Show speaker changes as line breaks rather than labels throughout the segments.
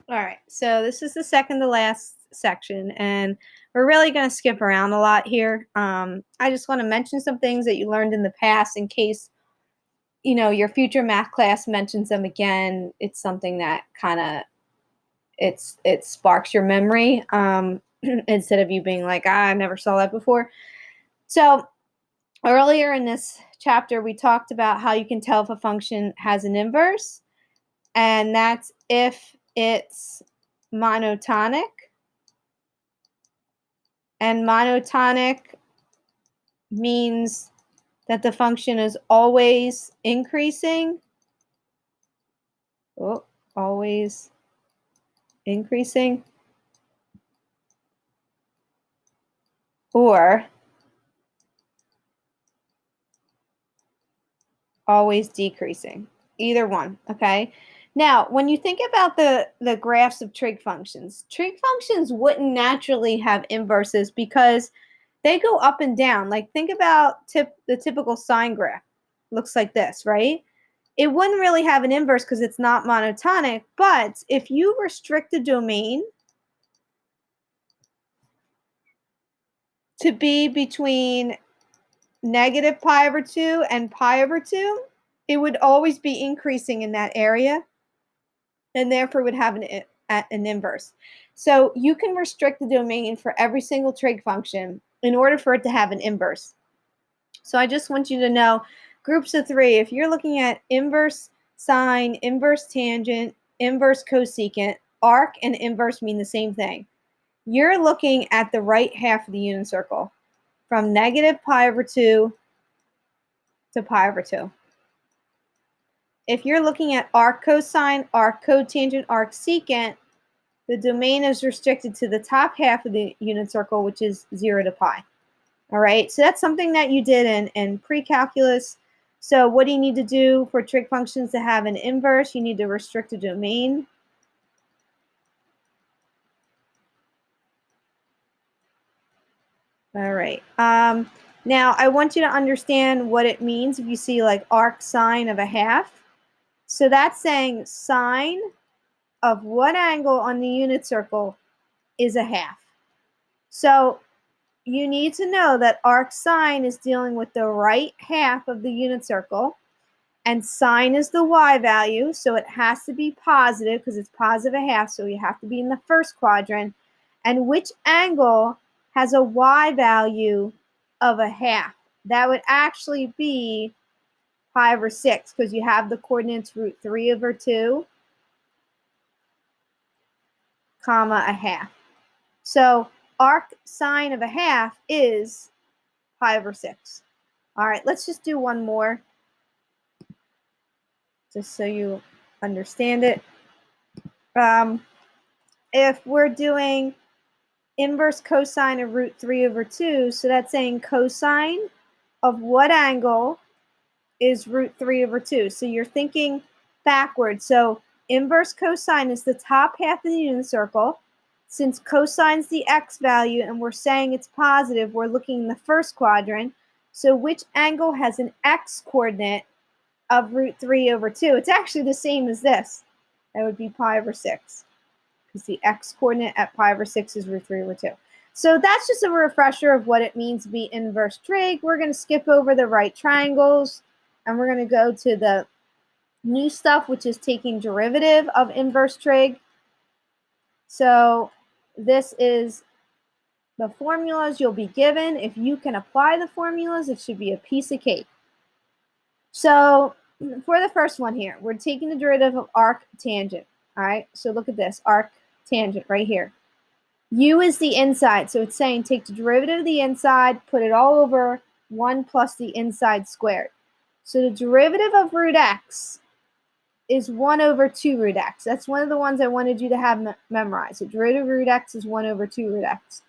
All right, so this is the second to last section, and we're really going to skip around a lot here. I just want to mention some things that you learned in the past in case, your future math class mentions them again. It's something that kind of it sparks your memory instead of you being like, I never saw that before. So earlier in this chapter, we talked about how you can tell if a function has an inverse, and that's if it's monotonic. And monotonic means that the function is always increasing. Oh, always increasing. Or always decreasing. Either one, okay? Now, when you think about the graphs of trig functions wouldn't naturally have inverses because they go up and down. Like, think about the typical sine graph. Looks like this, right? It wouldn't really have an inverse because it's not monotonic, but if you restrict the domain to be between negative pi over 2 and pi over 2, it would always be increasing in that area, and therefore would have an inverse. So you can restrict the domain for every single trig function in order for it to have an inverse. So I just want you to know groups of three. If you're looking at inverse sine, inverse tangent, inverse cosecant, arc and inverse mean the same thing. You're looking at the right half of the unit circle from negative pi over 2 to pi over 2. If you're looking at arc cosine, arc cotangent, arc secant, the domain is restricted to the top half of the unit circle, which is 0 to pi. All right, so that's something that you did in pre-calculus. So what do you need to do for trig functions to have an inverse? You need to restrict a domain. All right. Now, I want you to understand what it means if you see like arc sine of a half. So that's saying sine of what angle on the unit circle is a half. So you need to know that arc sine is dealing with the right half of the unit circle, and sine is the y value, so it has to be positive because it's positive a half, so you have to be in the first quadrant. And which angle has a y value of a half? That would actually be pi over 6 because you have the coordinates root 3 over 2, comma a half. So arc sine of a half is pi over 6. All right, let's just do one more just so you understand it. If we're doing inverse cosine of root 3 over 2, so that's saying cosine of what angle is root 3 over 2. So you're thinking backwards. So inverse cosine is the top half of the unit circle. Since cosine's the x value and we're saying it's positive, we're looking in the first quadrant. So which angle has an x coordinate of root 3 over 2? It's actually the same as this. That would be pi over 6 because the x coordinate at pi over 6 is root 3 over 2. So that's just a refresher of what it means to be inverse trig. We're going to skip over the right triangles and we're going to go to the new stuff, which is taking derivative of inverse trig. So this is the formulas you'll be given. If you can apply the formulas, it should be a piece of cake. So for the first one here, we're taking the derivative of arc tangent. All right, so look at this, arc tangent right here. U is the inside, so it's saying take the derivative of the inside, put it all over 1 plus the inside squared. So the derivative of root x is 1 over 2 root x. That's one of the ones I wanted you to have memorized. The derivative of root x is 1 over 2 root x.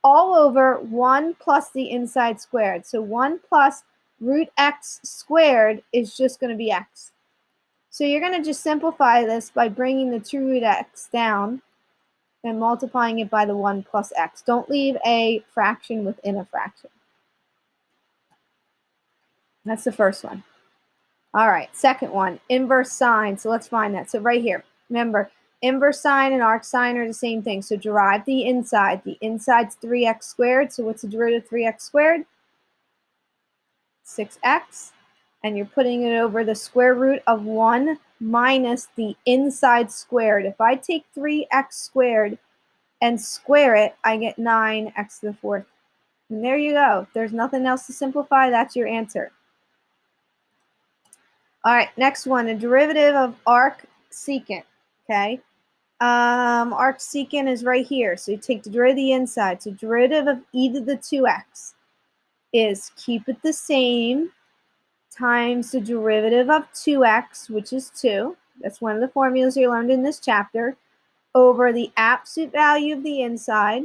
All over 1 plus the inside squared. So 1 plus root x squared is just going to be x. So you're going to just simplify this by bringing the 2 root x down and multiplying it by the 1 plus x. Don't leave a fraction within a fraction. That's the first one. All right, second one, inverse sine. So let's find that. So right here, remember, Inverse sine and arc sine are the same thing. So derive the inside. The inside's 3x squared. So what's the derivative of 3x squared? 6x. And you're putting it over the square root of 1 minus the inside squared. If I take 3x squared and square it, I get 9x to the fourth. And there you go. If there's nothing else to simplify, that's your answer. All right, next one, a derivative of arc secant, okay? Arc secant is right here. So you take the derivative of the inside. So derivative of e to the 2x is keep it the same times the derivative of 2x, which is 2. That's one of the formulas you learned in this chapter, over the absolute value of the inside.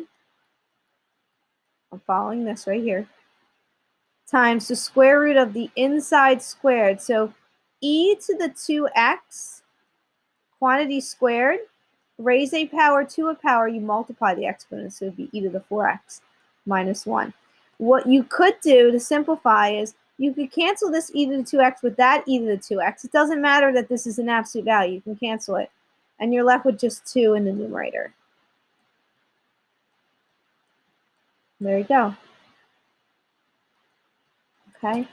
I'm following this right here. Times the square root of the inside squared. So e to the 2x, quantity squared, raise a power to a power, you multiply the exponent, so it would be e to the 4x minus 1. What you could do to simplify is you could cancel this e to the 2x with that e to the 2x. It doesn't matter that this is an absolute value. You can cancel it. And you're left with just 2 in the numerator. There you go. Okay.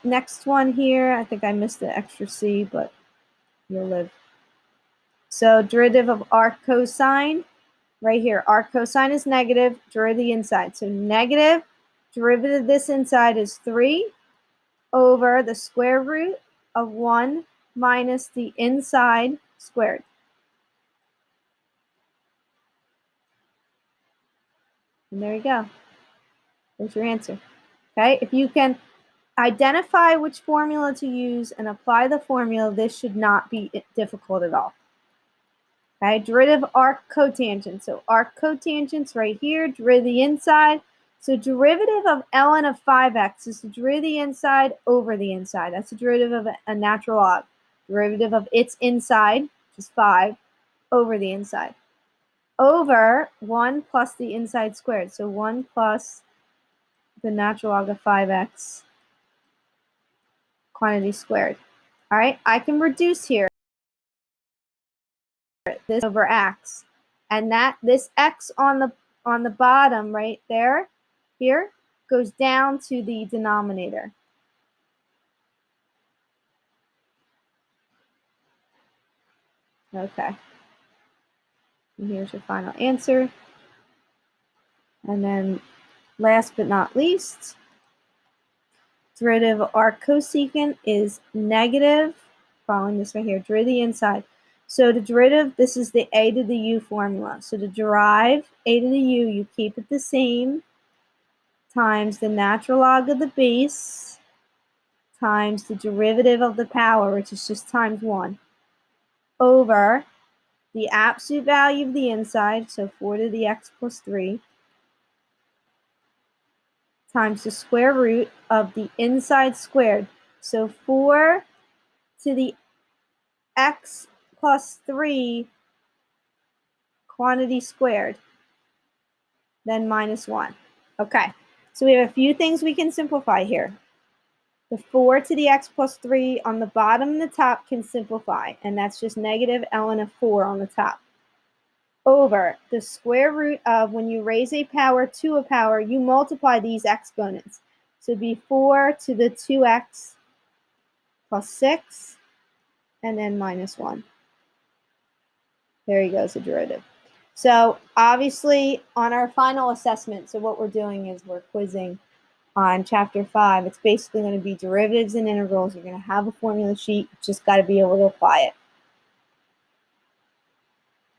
Next one here, I think I missed the extra c, but you'll live. So derivative of arc cosine, right here, arc cosine is negative, derivative of the inside. So negative, derivative of this inside is 3 over the square root of 1 minus the inside squared. And there you go. There's your answer. Okay, if you can identify which formula to use and apply the formula, this should not be difficult at all. Okay, derivative of arc cotangent. So arc cotangent's right here, derivative of the inside. So derivative of ln of 5x is the derivative of the inside over the inside. That's the derivative of a natural log. Derivative of its inside, which is 5, over the inside. Over 1 plus the inside squared. So 1 plus the natural log of 5x, quantity squared. All right, I can reduce here this over x, and that this x on the bottom right there, here, goes down to the denominator. Okay. And here's your final answer. And then last but not least, derivative of arc cosecant is negative, following this right here, derivative of the inside. So to derivative, this is the a to the u formula. So to derive a to the u, you keep it the same, times the natural log of the base, times the derivative of the power, which is just times 1, over the absolute value of the inside, so 4 to the x plus 3, times the square root of the inside squared. So 4 to the x plus 3 quantity squared, then minus 1. Okay, so we have a few things we can simplify here. The 4 to the x plus 3 on the bottom and the top can simplify, and that's just negative ln of 4 on the top. Over the square root of, when you raise a power to a power, you multiply these exponents. So it'd be 4 to the 2x plus 6, and then minus 1. There you go, the derivative. So obviously on our final assessment, so what we're doing is we're quizzing on chapter 5. It's basically going to be derivatives and integrals. You're going to have a formula sheet. You just got to be able to apply it.